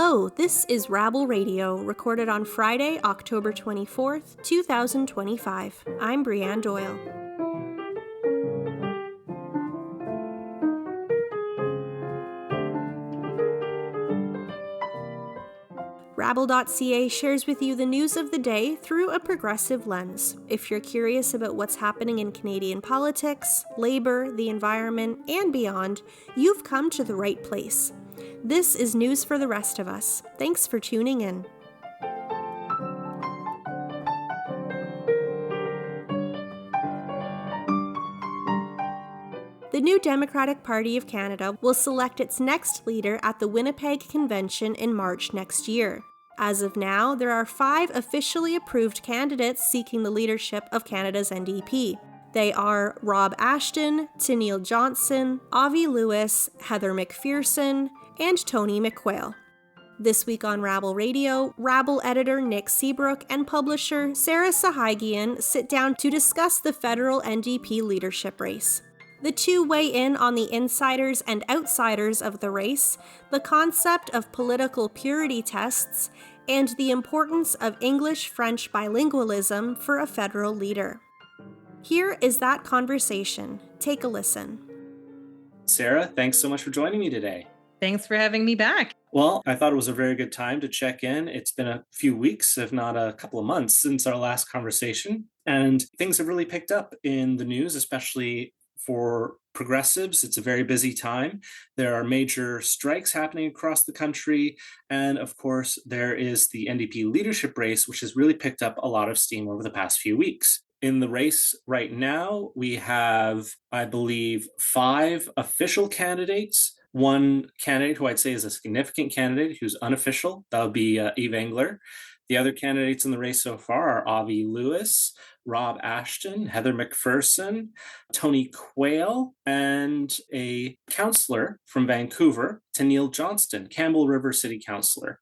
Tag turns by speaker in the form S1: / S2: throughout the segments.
S1: Hello, this is Rabble Radio, recorded on Friday, October 24th, 2025. I'm Brianne Doyle. Rabble.ca shares with you the news of the day through a progressive lens. If you're curious about what's happening in Canadian politics, labor, the environment, and beyond, you've come to the right place. This is news for the rest of us. Thanks for tuning in. The new Democratic Party of Canada will select its next leader at the Winnipeg Convention in March next year. As of now, there are 5 officially approved candidates seeking the leadership of Canada's NDP. They are Rob Ashton, Tanille Johnston, Avi Lewis, Heather McPherson, and Tony McQuail. This week on Rabble Radio, Rabble editor Nick Seebruch and publisher Sarah Sahagian sit down to discuss the federal NDP leadership race. The two weigh in on the insiders and outsiders of the race, the concept of political purity tests, and the importance of English-French bilingualism for a federal leader. Here is that conversation. Take a listen.
S2: Sarah, thanks so much for joining me today.
S3: Thanks for having me back.
S2: Well, I thought it was a very good time to check in. It's been a few weeks, if not a couple of months, since our last conversation, and things have really picked up in the news, especially for progressives. It's a very busy time. There are major strikes happening across the country, and of course, there is the NDP leadership race, which has really picked up a lot of steam over the past few weeks. In the race right now, we have, I believe, 5 official candidates. One candidate who I'd say is a significant candidate who's unofficial, that would be Eve Engler. The other candidates in the race so far are Avi Lewis, Rob Ashton, Heather McPherson, Tony McQuail, and a councillor from Vancouver, Tanille Johnston, Campbell River City Councillor.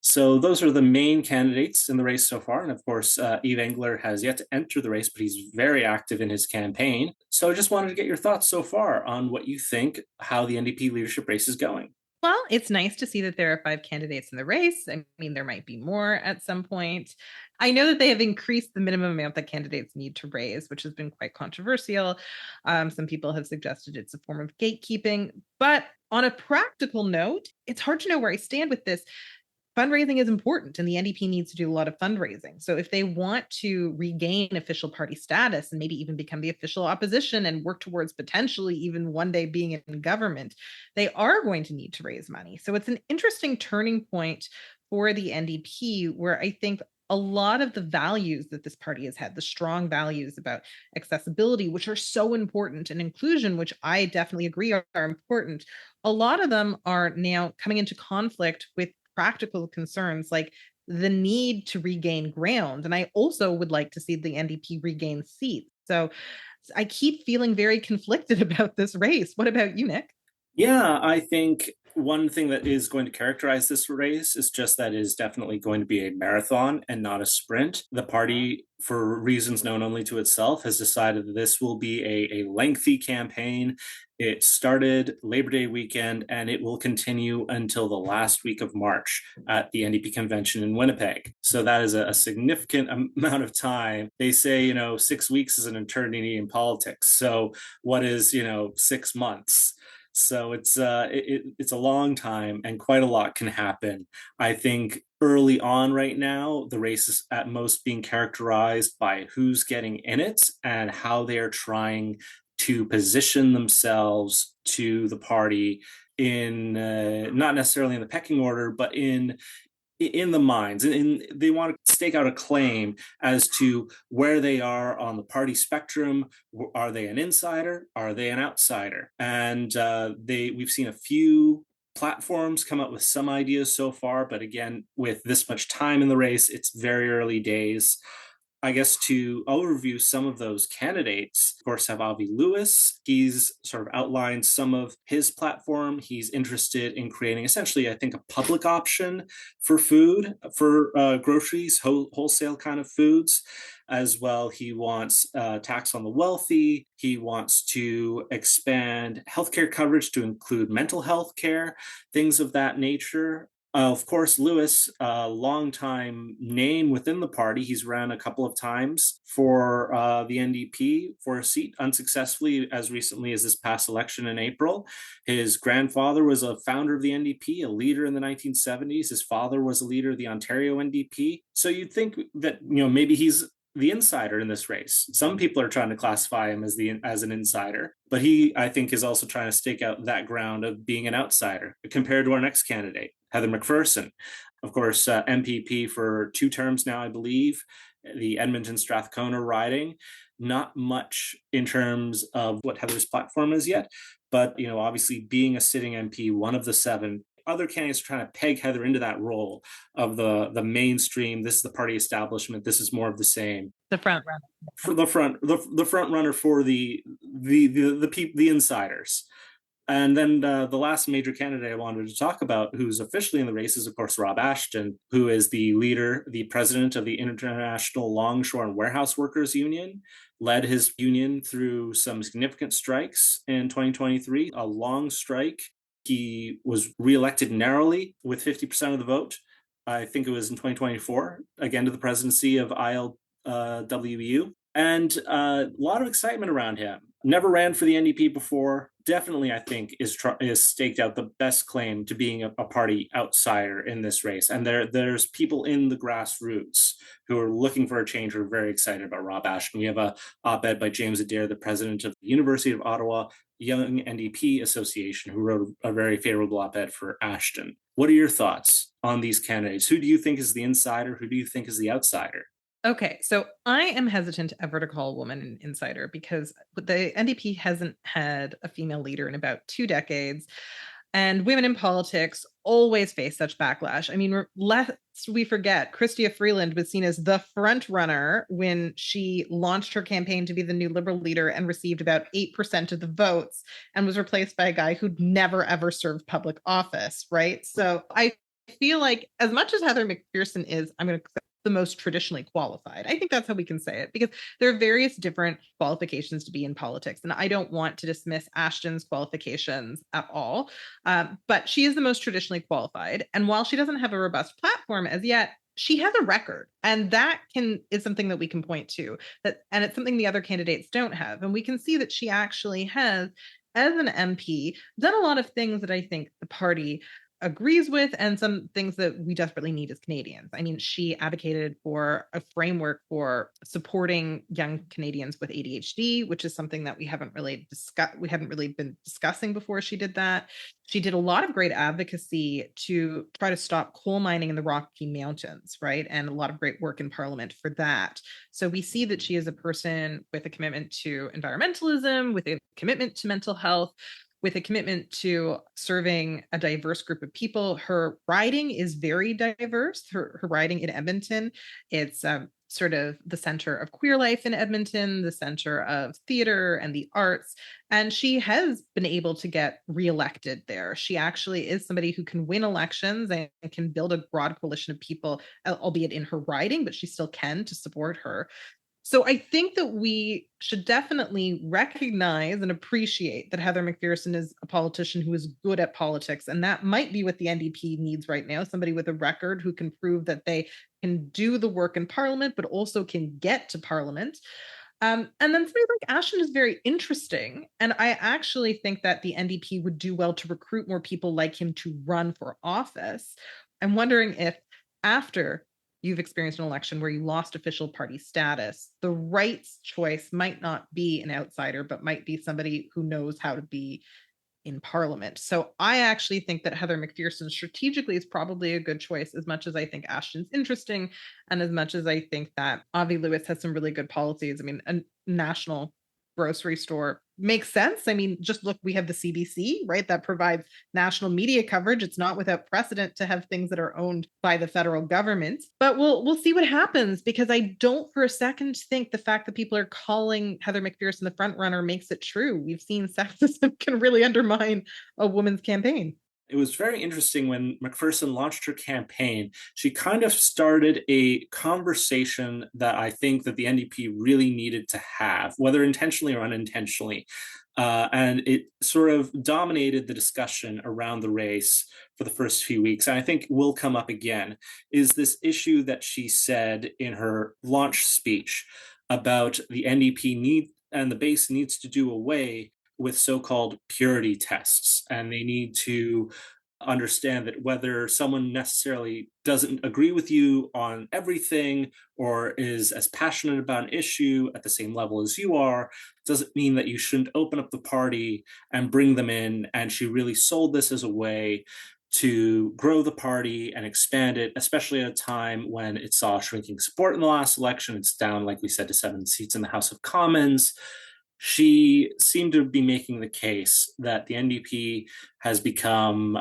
S2: So those are the main candidates in the race so far. And of course, Eve Engler has yet to enter the race, but he's very active in his campaign. So I just wanted to get your thoughts so far on what you think, how the NDP leadership race is going.
S3: Well, it's nice to see that there are 5 candidates in the race. I mean, there might be more at some point. I know that they have increased the minimum amount that candidates need to raise, which has been quite controversial. Some people have suggested it's a form of gatekeeping. But on a practical note, it's hard to know where I stand with this. Fundraising is important, and the NDP needs to do a lot of fundraising. So if they want to regain official party status and maybe even become the official opposition and work towards potentially even one day being in government, they are going to need to raise money. So it's an interesting turning point for the NDP, where I think a lot of the values that this party has had, the strong values about accessibility, which are so important, and inclusion, which I definitely agree are important, a lot of them are now coming into conflict with practical concerns like the need to regain ground. And I also would like to see the NDP regain seats. So I keep feeling very conflicted about this race. What about you, Nick?
S2: Yeah, I think one thing that is going to characterize this race is just that it is definitely going to be a marathon and not a sprint. The party, for reasons known only to itself, has decided that this will be a lengthy campaign. It started Labor Day weekend, and it will continue until the last week of March at the NDP Convention in Winnipeg. So that is a significant amount of time. They say, 6 weeks is an eternity in politics. So what is, 6 months? So it's a long time, and quite a lot can happen. I think early on right now, the race is at most being characterized by who's getting in it and how they are trying to position themselves to the party in not necessarily in the pecking order, but in the minds, and they want to stake out a claim as to where they are on the party spectrum. Are they an insider? Are they an outsider? And we've seen a few platforms come up with some ideas so far, but again, with this much time in the race, it's very early days. I guess to overview some of those candidates, of course, have Avi Lewis. He's sort of outlined some of his platform. He's interested in creating essentially, I think, a public option for food, for groceries, wholesale kind of foods. As well, he wants tax on the wealthy. He wants to expand healthcare coverage to include mental health care, things of that nature. Of course, Lewis, a longtime name within the party. He's ran a couple of times for the NDP for a seat unsuccessfully as recently as this past election in April. His grandfather was a founder of the NDP, a leader in the 1970s. His father was a leader of the Ontario NDP. So you'd think that, maybe he's the insider in this race. Some people are trying to classify him as an insider, but he, I think, is also trying to stake out that ground of being an outsider compared to our next candidate, Heather McPherson. Of course, MPP for 2 terms now, I believe, the Edmonton Strathcona riding. Not much in terms of what Heather's platform is yet, but obviously being a sitting MP, one of the 7, other candidates are trying to peg Heather into that role of the mainstream. This is the party establishment. This is more of the same.
S3: The front runner.
S2: For the front runner for the insiders. And then the last major candidate I wanted to talk about, who's officially in the race, is of course Rob Ashton, who is the president of the International Longshore and Warehouse Workers Union, led his union through some significant strikes in 2023, a long strike. He was reelected narrowly with 50% of the vote. I think it was in 2024, again to the presidency of ILWU. And a lot of excitement around him. Never ran for the NDP before. Definitely, I think, is staked out the best claim to being a party outsider in this race. And there's people in the grassroots who are looking for a change, who are very excited about Rob Ashton. We have a op-ed by James Adair, the president of the University of Ottawa Young NDP Association, who wrote a very favorable op-ed for Ashton. What are your thoughts on these candidates? Who do you think is the insider? Who do you think is the outsider?
S3: Okay, so I am hesitant ever to call a woman an insider because the NDP hasn't had a female leader in about 2 decades. And women in politics always face such backlash. I mean, lest we forget, Chrystia Freeland was seen as the front runner when she launched her campaign to be the new Liberal leader and received about 8% of the votes and was replaced by a guy who'd never, ever served public office, right? So I feel like as much as Heather McPherson is, I'm going to the most traditionally qualified. I think that's how we can say it, because there are various different qualifications to be in politics. And I don't want to dismiss Ashton's qualifications at all, but she is the most traditionally qualified. And while she doesn't have a robust platform as yet, she has a record, and that is something that we can point to, and it's something the other candidates don't have. And we can see that she actually has, as an MP, done a lot of things that I think the party agrees with, and some things that we desperately need as Canadians. I mean, she advocated for a framework for supporting young Canadians with ADHD, which is something that we haven't really been discussing before she did that. She did a lot of great advocacy to try to stop coal mining in the Rocky Mountains, right? And a lot of great work in Parliament for that. So we see that she is a person with a commitment to environmentalism, with a commitment to mental health, with a commitment to serving a diverse group of people. Her riding is very diverse. Her riding in Edmonton, it's sort of the center of queer life in Edmonton, the center of theater and the arts. And she has been able to get reelected there. She actually is somebody who can win elections and can build a broad coalition of people, albeit in her riding, but she still can, to support her. So I think that we should definitely recognize and appreciate that Heather McPherson is a politician who is good at politics. And that might be what the NDP needs right now, somebody with a record who can prove that they can do the work in Parliament, but also can get to Parliament. And then somebody like Ashton is very interesting. And I actually think that the NDP would do well to recruit more people like him to run for office. I'm wondering if after you've experienced an election where you lost official party status, the right choice might not be an outsider, but might be somebody who knows how to be in Parliament. So I actually think that Heather McPherson strategically is probably a good choice, as much as I think Ashton's interesting, and as much as I think that Avi Lewis has some really good policies. I mean, a national grocery store makes sense. I mean, just look, we have the CBC, right? That provides national media coverage. It's not without precedent to have things that are owned by the federal government. But we'll see what happens, because I don't for a second think the fact that people are calling Heather McPherson the front runner makes it true. We've seen sexism can really undermine a woman's campaign.
S2: It was very interesting when McPherson launched her campaign. She kind of started a conversation that I think that the NDP really needed to have, whether intentionally or unintentionally. And it sort of dominated the discussion around the race for the first few weeks. And I think will come up again, is this issue that she said in her launch speech about the NDP need and the base needs to do away with so-called purity tests. And they need to understand that whether someone necessarily doesn't agree with you on everything or is as passionate about an issue at the same level as you are, doesn't mean that you shouldn't open up the party and bring them in. And she really sold this as a way to grow the party and expand it, especially at a time when it saw shrinking support in the last election. It's down, like we said, to 7 seats in the House of Commons. She seemed to be making the case that the NDP has become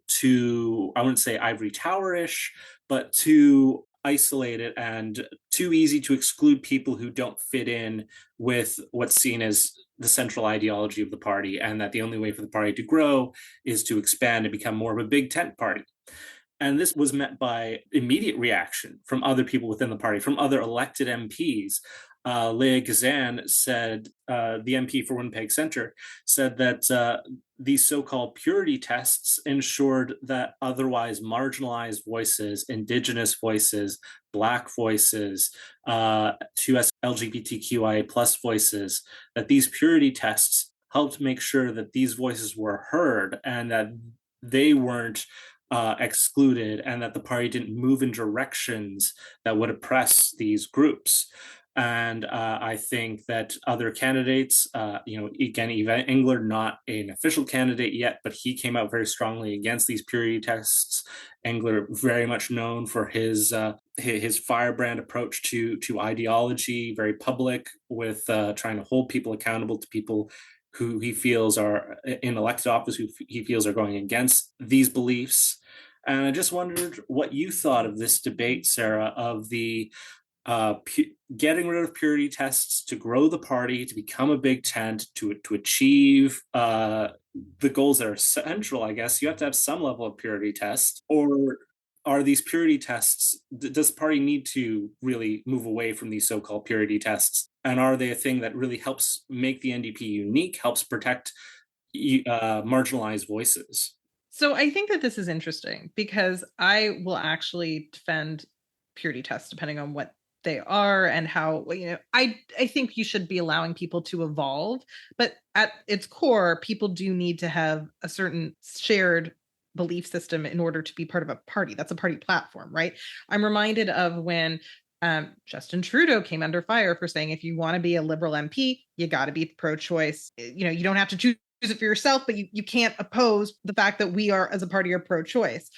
S2: too, I wouldn't say ivory tower-ish, but too isolated and too easy to exclude people who don't fit in with what's seen as the central ideology of the party, and that the only way for the party to grow is to expand and become more of a big tent party. And this was met by immediate reaction from other people within the party, from other elected MPs. Leah Gazan said, the MP for Winnipeg Centre, said that these so-called purity tests ensured that otherwise marginalized voices, Indigenous voices, Black voices, 2S LGBTQIA plus voices, that these purity tests helped make sure that these voices were heard and that they weren't excluded, and that the party didn't move in directions that would oppress these groups. And I think that other candidates, again, Eva Engler, not an official candidate yet, but he came out very strongly against these purity tests. Engler, very much known for his firebrand approach to ideology, very public with trying to hold people accountable to people who he feels are in elected office, who he feels are going against these beliefs. And I just wondered what you thought of this debate, Sarah, of the getting rid of purity tests to grow the party, to become a big tent, to achieve the goals that are central. I guess you have to have some level of purity test. Or are these purity tests, does the party need to really move away from these so-called purity tests? And are they a thing that really helps make the NDP unique, helps protect marginalized voices?
S3: So I think that this is interesting because I will actually defend purity tests depending on what they are and how, I think you should be allowing people to evolve, but at its core, people do need to have a certain shared belief system in order to be part of a party. That's a party platform, right? I'm reminded of when Justin Trudeau came under fire for saying, if you want to be a Liberal MP, you got to be pro-choice. You don't have to choose it for yourself, but you can't oppose the fact that we are, as a party, are pro-choice.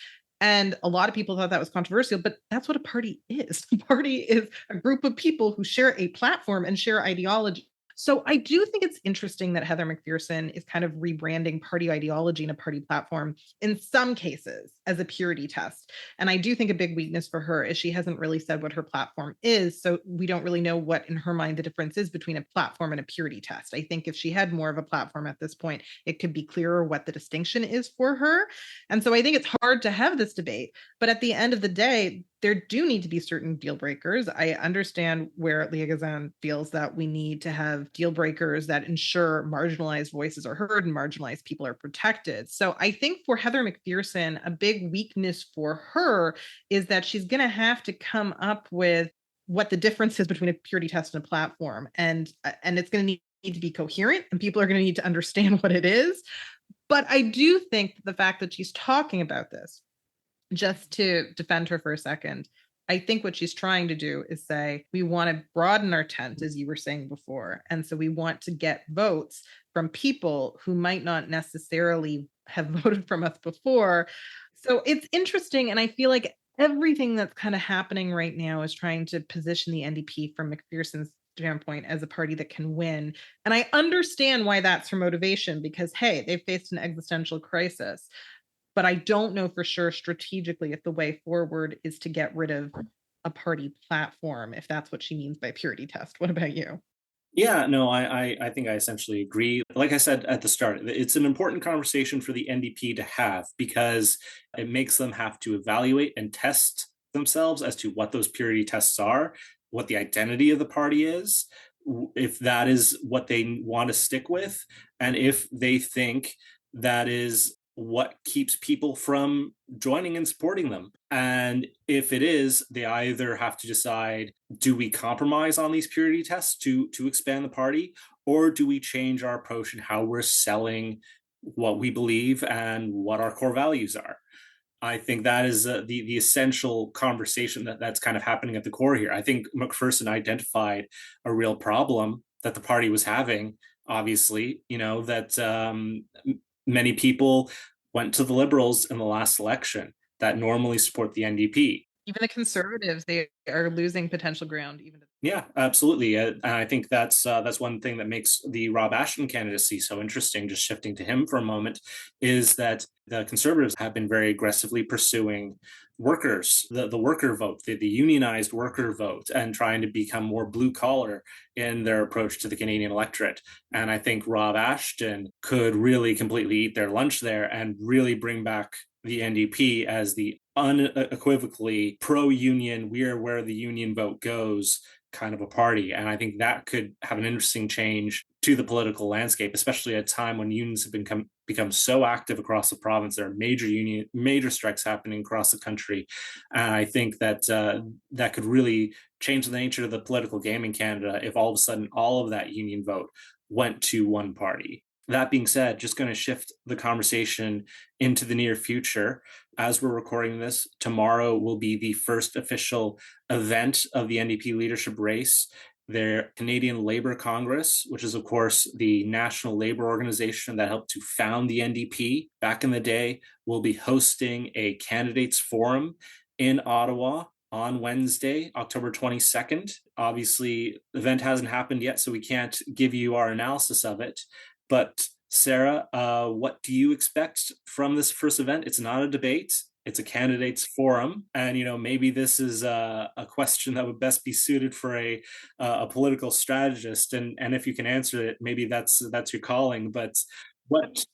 S3: And a lot of people thought that was controversial, but that's what a party is. A party is a group of people who share a platform and share ideology. So I do think it's interesting that Heather McPherson is kind of rebranding party ideology and a party platform in some cases as a purity test. And I do think a big weakness for her is she hasn't really said what her platform is. So we don't really know what, in her mind, the difference is between a platform and a purity test. I think if she had more of a platform at this point, it could be clearer what the distinction is for her. And so I think it's hard to have this debate. But at the end of the day, there do need to be certain deal breakers. I understand where Leah Gazan feels that we need to have deal breakers that ensure marginalized voices are heard and marginalized people are protected. So I think for Heather McPherson, a big weakness for her is that she's going to have to come up with what the difference is between a purity test and a platform. And it's going to need to be coherent, and people are going to need to understand what it is. But I do think the fact that she's talking about this, just to defend her for a second, I think what she's trying to do is say, we want to broaden our tent, as you were saying before. And so we want to get votes from people who might not necessarily have voted from us before. So it's interesting. And I feel like everything that's kind of happening right now is trying to position the NDP from McPherson's standpoint as a party that can win. And I understand why that's her motivation, because, hey, they've faced an existential crisis. But I don't know for sure strategically if the way forward is to get rid of a party platform, if that's what she means by purity test. What about you?
S2: Yeah, no, I think I essentially agree. Like I said at the start, it's an important conversation for the NDP to have because it makes them have to evaluate and test themselves as to what those purity tests are, what the identity of the party is, if that is what they want to stick with, and if they think that is what keeps people from joining and supporting them. And if it is, they either have to decide, do we compromise on these purity tests to expand the party, or do we change our approach and how we're selling what we believe and what our core values are? I think that is the essential conversation that's kind of happening at the core here. I think McPherson identified a real problem that the party was having. Obviously, that many people went to the Liberals in the last election that normally support the NDP.
S3: Even the Conservatives, they are losing potential ground.
S2: Yeah, absolutely. And I think that's one thing that makes the Rob Ashton candidacy so interesting. Just shifting to him for a moment, is that the Conservatives have been very aggressively pursuing workers, the worker vote, the unionized worker vote, and trying to become more blue collar in their approach to the Canadian electorate. And I think Rob Ashton could really completely eat their lunch there and really bring back the NDP as the unequivocally pro-union, we are where the union vote goes kind of a party. And I think that could have an interesting change to the political landscape, especially at a time when unions have become so active across the province. There are major strikes happening across the country. And I think that that could really change the nature of the political game in Canada if all of a sudden all of that union vote went to one party. That being said, just going to shift the conversation into the near future. As we're recording this, tomorrow will be the first official event of the NDP leadership race. Their Canadian Labour Congress, which is, of course, the national labour organization that helped to found the NDP back in the day, will be hosting a candidates forum in Ottawa on Wednesday, October 22nd. Obviously, the event hasn't happened yet, so we can't give you our analysis of it. But Sarah, what do you expect from this first event? It's not a debate. It's a candidates forum. And, maybe this is a question that would best be suited for a political strategist. And if you can answer it, maybe that's your calling. But what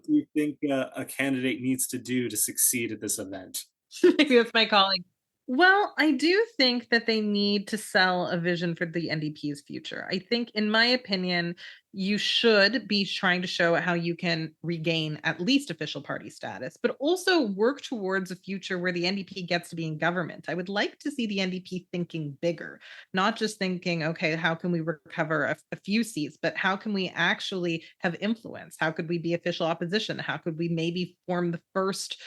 S2: do you think a candidate needs to do to succeed at this event?
S3: Maybe that's my calling. Well, I do think that they need to sell a vision for the NDP's future. I think, in my opinion, you should be trying to show how you can regain at least official party status, but also work towards a future where the NDP gets to be in government. I would like to see the NDP thinking bigger, not just thinking, okay, how can we recover a few seats, but how can we actually have influence? How could we be official opposition? How could we maybe form the first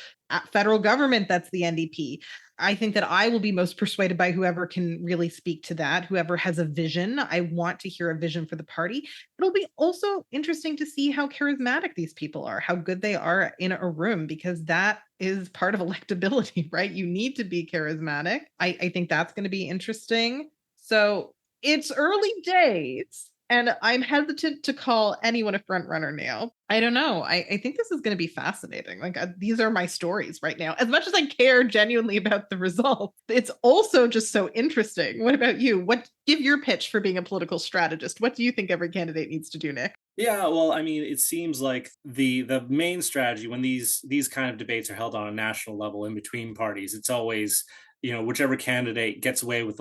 S3: federal government that's the NDP? I think that I will be most persuaded by whoever can really speak to that, whoever has a vision. I want to hear a vision for the party. It'll be also interesting to see how charismatic these people are, how good they are in a room, because that is part of electability, right? You need to be charismatic. I think that's going to be interesting. So it's early days, and I'm hesitant to call anyone a front runner now. I don't know. I think this is going to be fascinating. Like, these are my stories right now. As much as I care genuinely about the results, it's also just so interesting. What about you? Give your pitch for being a political strategist. What do you think every candidate needs to do, Nick?
S2: Yeah, well, I mean, it seems like the main strategy when these kind of debates are held on a national level in between parties, it's always, whichever candidate gets away with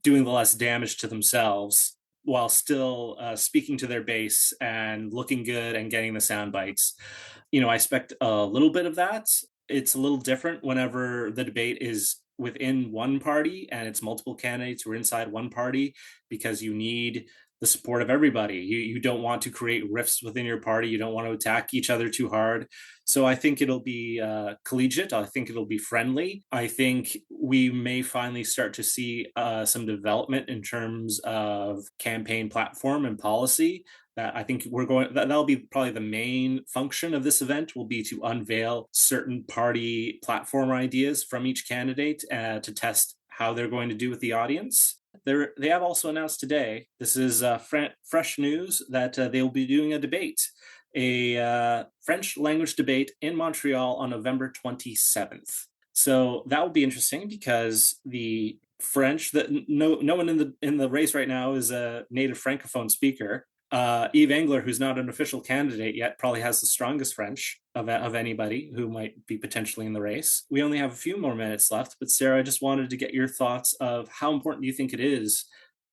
S2: doing the less damage to themselves while still speaking to their base and looking good and getting the sound bites. I expect a little bit of that. It's a little different whenever the debate is within one party and it's multiple candidates who are inside one party, because you need the support of everybody. You don't want to create rifts within your party. You don't want to attack each other too hard. So I think it'll be collegiate. I think it'll be friendly. I think we may finally start to see some development in terms of campaign platform and policy. That I think that'll be probably the main function of this event, will be to unveil certain party platform ideas from each candidate to test how they're going to do with the audience. They have also announced today, this is fresh news, that they will be doing a debate, a French language debate in Montreal on November 27th. So that will be interesting, because the French, that no one in the race right now is a native Francophone speaker. Yves Engler, who's not an official candidate yet, probably has the strongest French of anybody who might be potentially in the race. We only have a few more minutes left, but Sarah, I just wanted to get your thoughts of how important do you think it is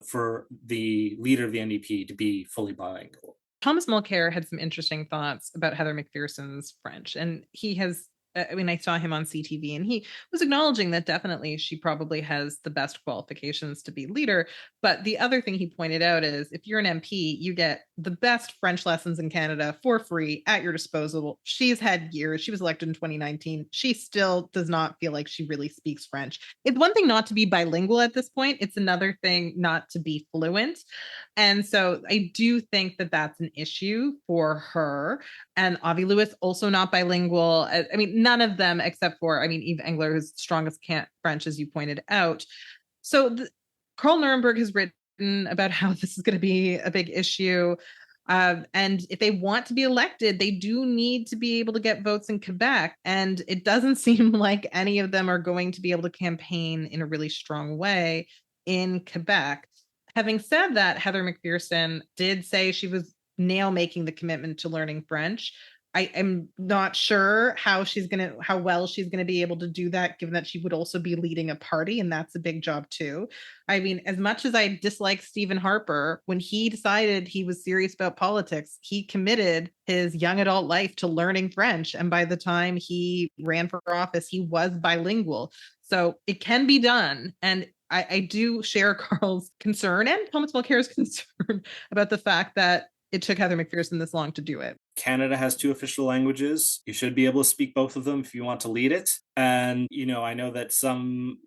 S2: for the leader of the NDP to be fully bilingual.
S3: Thomas Mulcair had some interesting thoughts about Heather McPherson's French, and he has I saw him on CTV, and he was acknowledging that definitely she probably has the best qualifications to be leader. But the other thing he pointed out is if you're an MP, you get the best French lessons in Canada for free at your disposal. She's had years. She was elected in 2019. She still does not feel like she really speaks French. It's one thing not to be bilingual at this point. It's another thing not to be fluent. And so I do think that that's an issue for her. And Avi Lewis, also not bilingual. I mean, none of them except for, Eve Engler, who's strongest French, as you pointed out. So Carl Nuremberg has written about how this is going to be a big issue. And if they want to be elected, they do need to be able to get votes in Quebec. And it doesn't seem like any of them are going to be able to campaign in a really strong way in Quebec. Having said that, Heather McPherson did say she was now making the commitment to learning French. I am not sure how well she's gonna be able to do that, given that she would also be leading a party, and that's a big job too. I mean, as much as I dislike Stephen Harper, when he decided he was serious about politics, he committed his young adult life to learning French, and by the time he ran for office, he was bilingual. So it can be done, and I do share Carl's concern and Thomas Mulcair's concern about the fact that it took Heather McPherson this long to do it.
S2: Canada has 2 official languages. You should be able to speak both of them if you want to lead it. And, I know that some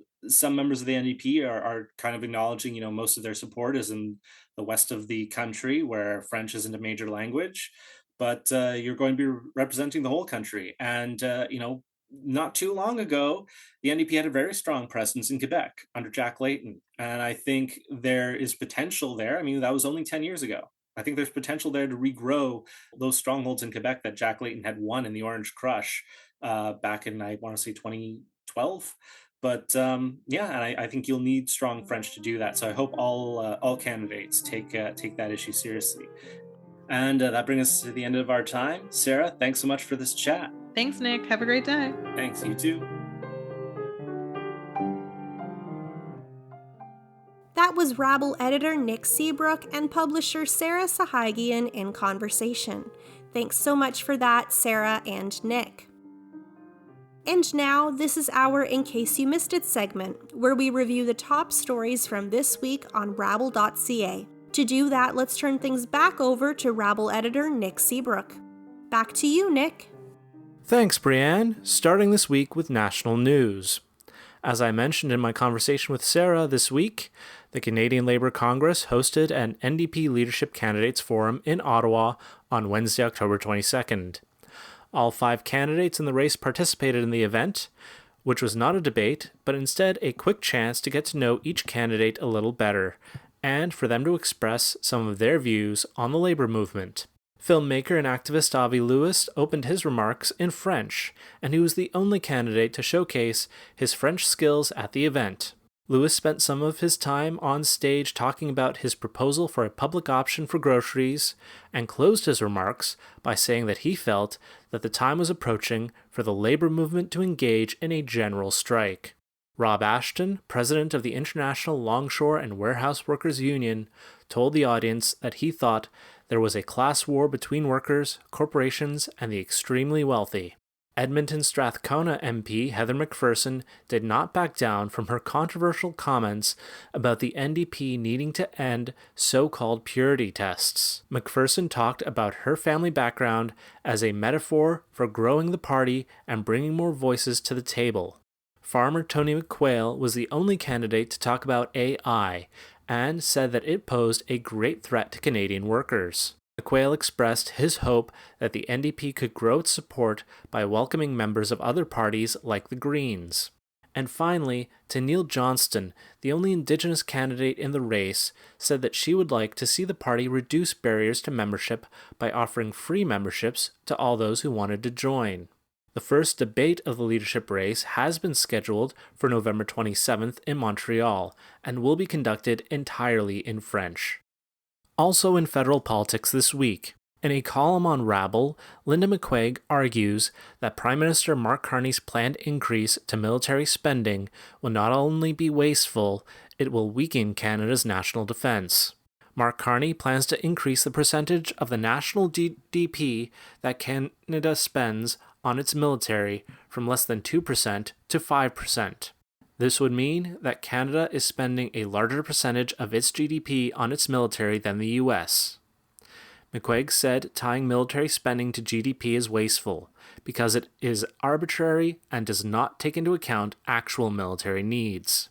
S2: members of the NDP are kind of acknowledging, most of their support is in the west of the country where French isn't a major language. But you're going to be representing the whole country. And, not too long ago, the NDP had a very strong presence in Quebec under Jack Layton. And I think there is potential there. That was only 10 years ago. I think there's potential there to regrow those strongholds in Quebec that Jack Layton had won in the Orange Crush back in, I want to say, 2012. But and I think you'll need strong French to do that. So I hope all candidates take that issue seriously. And that brings us to the end of our time. Sarah, thanks so much for this chat.
S3: Thanks, Nick. Have a great day.
S2: Thanks, you too.
S1: That was Rabble editor Nick Seebruch and publisher Sarah Sahagian in conversation. Thanks so much for that, Sarah and Nick. And now, this is our In Case You Missed It segment, where we review the top stories from this week on rabble.ca. To do that, let's turn things back over to Rabble editor Nick Seebruch. Back to you, Nick.
S4: Thanks, Brianne. Starting this week with national news. As I mentioned in my conversation with Sarah this week, the Canadian Labour Congress hosted an NDP Leadership Candidates Forum in Ottawa on Wednesday, October 22nd. All 5 candidates in the race participated in the event, which was not a debate, but instead a quick chance to get to know each candidate a little better, and for them to express some of their views on the labour movement. Filmmaker and activist Avi Lewis opened his remarks in French, and he was the only candidate to showcase his French skills at the event. Lewis spent some of his time on stage talking about his proposal for a public option for groceries, and closed his remarks by saying that he felt that the time was approaching for the labour movement to engage in a general strike. Rob Ashton, president of the International Longshore and Warehouse Workers Union, told the audience that he thought there was a class war between workers, corporations, and the extremely wealthy. Edmonton Strathcona MP Heather McPherson did not back down from her controversial comments about the NDP needing to end so-called purity tests. McPherson talked about her family background as a metaphor for growing the party and bringing more voices to the table. Farmer Tony McQuail was the only candidate to talk about AI, and said that it posed a great threat to Canadian workers. McQuail expressed his hope that the NDP could grow its support by welcoming members of other parties like the Greens. And finally, Tanille Johnston, the only Indigenous candidate in the race, said that she would like to see the party reduce barriers to membership by offering free memberships to all those who wanted to join. The first debate of the leadership race has been scheduled for November 27th in Montreal and will be conducted entirely in French. Also in federal politics this week, In a column on Rabble, Linda McQuail argues that Prime Minister Mark Carney's planned increase to military spending will not only be wasteful, it will weaken Canada's national defence. Mark Carney plans to increase the percentage of the national GDP that Canada spends on its military from less than 2% to 5%. This would mean that Canada is spending a larger percentage of its GDP on its military than the US. McQuaig said tying military spending to GDP is wasteful because it is arbitrary and does not take into account actual military needs.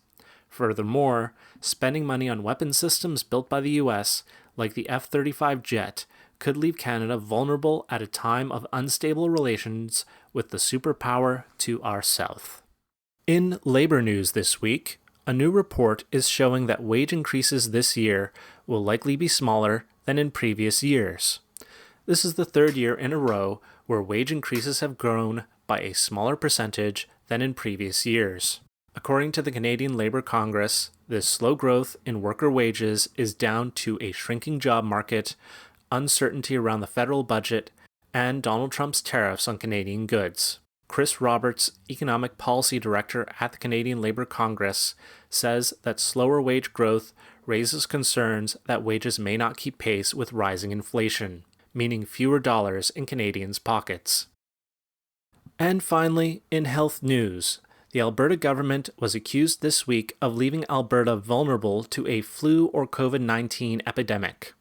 S4: Furthermore, spending money on weapon systems built by the US, like the F-35 jet, could leave Canada vulnerable at a time of unstable relations with the superpower to our south. In labor news this week, a new report is showing that wage increases this year will likely be smaller than in previous years. This is the third year in a row where wage increases have grown by a smaller percentage than in previous years. According to the Canadian Labour Congress, this slow growth in worker wages is down to a shrinking job market, uncertainty around the federal budget, and Donald Trump's tariffs on Canadian goods. Chris Roberts, Economic Policy Director at the Canadian Labour Congress, says that slower wage growth raises concerns that wages may not keep pace with rising inflation, meaning fewer dollars in Canadians' pockets. And finally, in health news, the Alberta government was accused this week of leaving Alberta vulnerable to a flu or COVID-19 epidemic.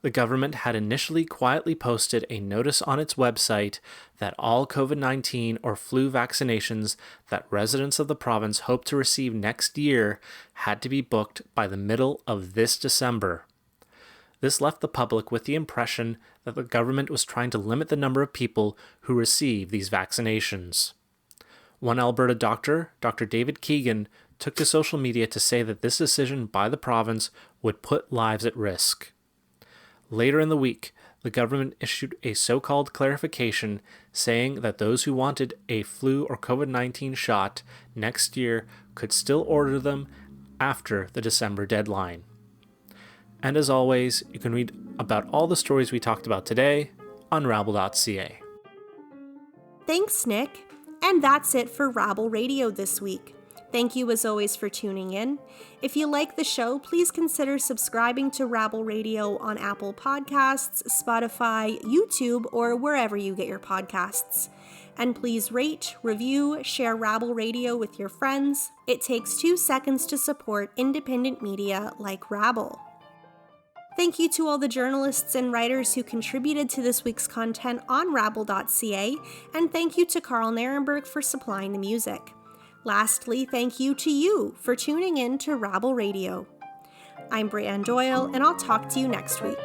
S4: The government had initially quietly posted a notice on its website that all COVID-19 or flu vaccinations that residents of the province hope to receive next year had to be booked by the middle of this December. This left the public with the impression that the government was trying to limit the number of people who receive these vaccinations. One Alberta doctor, Dr. David Keegan, took to social media to say that this decision by the province would put lives at risk. Later in the week, the government issued a so-called clarification saying that those who wanted a flu or COVID-19 shot next year could still order them after the December deadline. And as always, you can read about all the stories we talked about today on rabble.ca.
S1: Thanks, Nick. And that's it for Rabble Radio this week. Thank you as always for tuning in. If you like the show, please consider subscribing to Rabble Radio on Apple Podcasts, Spotify, YouTube, or wherever you get your podcasts. And please rate, review, share Rabble Radio with your friends. It takes 2 seconds to support independent media like Rabble. Thank you to all the journalists and writers who contributed to this week's content on rabble.ca, and thank you to Carl Narenberg for supplying the music. Lastly, thank you to you for tuning in to Rabble Radio. I'm Brianne Doyle, and I'll talk to you next week.